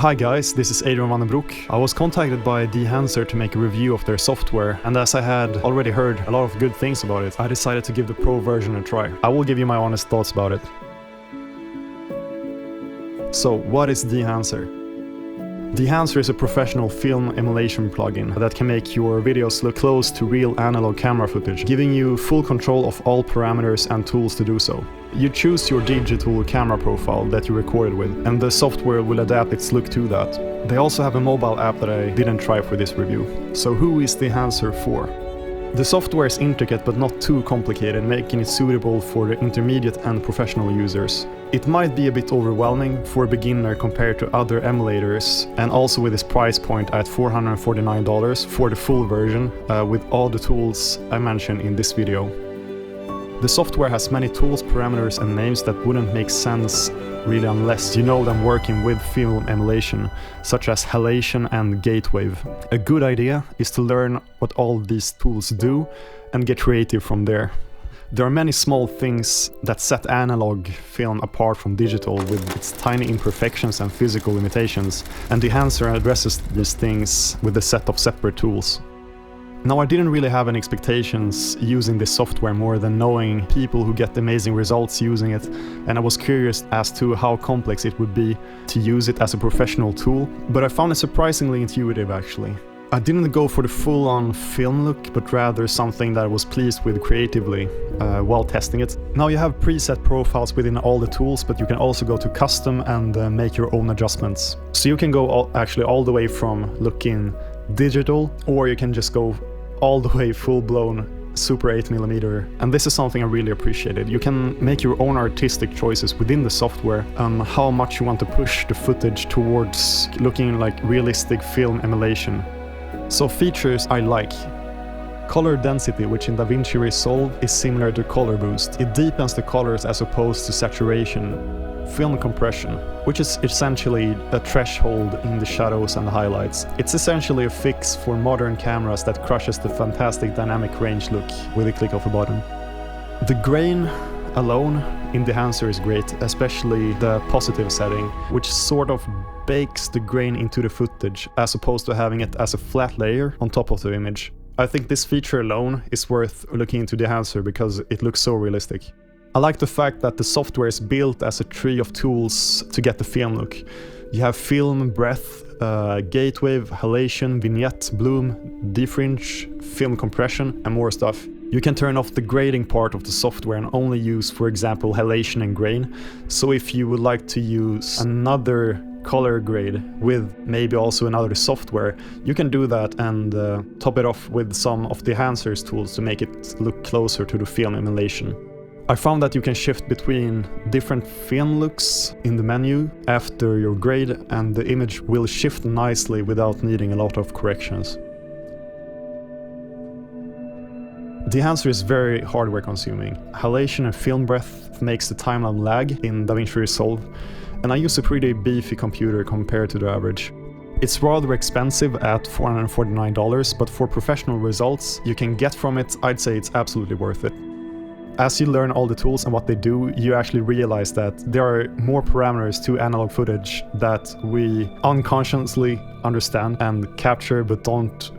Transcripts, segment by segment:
Hi guys, this is Adrian van den Broek. I was contacted by Dehancer to make a review of their software, and as I had already heard a lot of good things about it, I decided to give the pro version a try. I will give you my honest thoughts about it. So, what is Dehancer? Dehancer is a professional film emulation plugin that can make your videos look close to real analog camera footage, giving you full control of all parameters and tools to do so. You choose your digital camera profile that you recorded with, and the software will adapt its look to that. They also have a mobile app that I didn't try for this review. So who is Dehancer for? The software is intricate but not too complicated, making it suitable for the intermediate and professional users. It might be a bit overwhelming for a beginner compared to other emulators, and also with its price point at $449 for the full version, with all the tools I mentioned in this video. The software has many tools, parameters and names that wouldn't make sense really unless you know them working with film emulation, such as halation and gate wave. A good idea is to learn what all these tools do and get creative from there. There are many small things that set analog film apart from digital with its tiny imperfections and physical limitations, and Dehancer addresses these things with a set of separate tools. Now, I didn't really have any expectations using this software more than knowing people who get amazing results using it, and I was curious as to how complex it would be to use it as a professional tool, but I found it surprisingly intuitive actually. I didn't go for the full-on film look, but rather something that I was pleased with creatively while testing it. Now you have preset profiles within all the tools, but you can also go to custom and make your own adjustments. So you can go all the way from looking digital, or you can just go all the way full-blown Super 8mm, and this is something I really appreciated. You can make your own artistic choices within the software on how much you want to push the footage towards looking like realistic film emulation. So features I like. Color density, which in Davinci Resolve is similar to color boost. It deepens the colors as opposed to saturation. Film compression, which is essentially a threshold in the shadows and the highlights. It's essentially a fix for modern cameras that crushes the fantastic dynamic range look with a click of a button. The grain alone in Dehancer is great, especially the positive setting, which sort of bakes the grain into the footage as opposed to having it as a flat layer on top of the image. I think this feature alone is worth looking into Dehancer because it looks so realistic. I like the fact that the software is built as a tree of tools to get the film look. You have film, breath, gate wave, halation, vignette, bloom, defringe, film compression, and more stuff. You can turn off the grading part of the software and only use, for example, halation and grain. So if you would like to use another color grade with maybe also another software, you can do that and top it off with some of Dehancer's tools to make it look closer to the film emulation. I found that you can shift between different film looks in the menu after your grade, and the image will shift nicely without needing a lot of corrections. Dehancer is very hardware consuming. Halation and film breath makes the timeline lag in Davinci Resolve, and I use a pretty beefy computer compared to the average. It's rather expensive at $449, but for professional results you can get from it, I'd say it's absolutely worth it. As you learn all the tools and what they do, you actually realize that there are more parameters to analog footage that we unconsciously understand and capture, but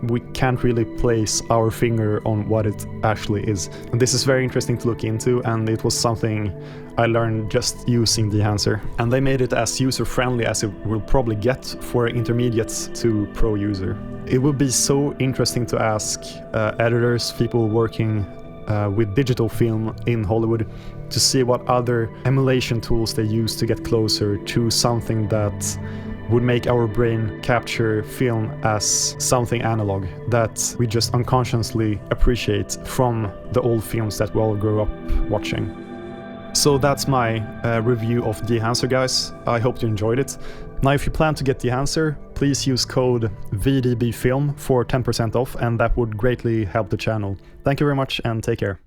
we can't really place our finger on what it actually is. And this is very interesting to look into, and it was something I learned just using Dehancer. And they made it as user-friendly as it will probably get for intermediate to pro user. It would be so interesting to ask editors, people working with digital film in Hollywood, to see what other emulation tools they use to get closer to something that would make our brain capture film as something analog that we just unconsciously appreciate from the old films that we all grew up watching. So that's my review of Dehancer, guys. I hope you enjoyed it. Now, if you plan to get Dehancer, please use code VDBFilm for 10% off, and that would greatly help the channel. Thank you very much and take care.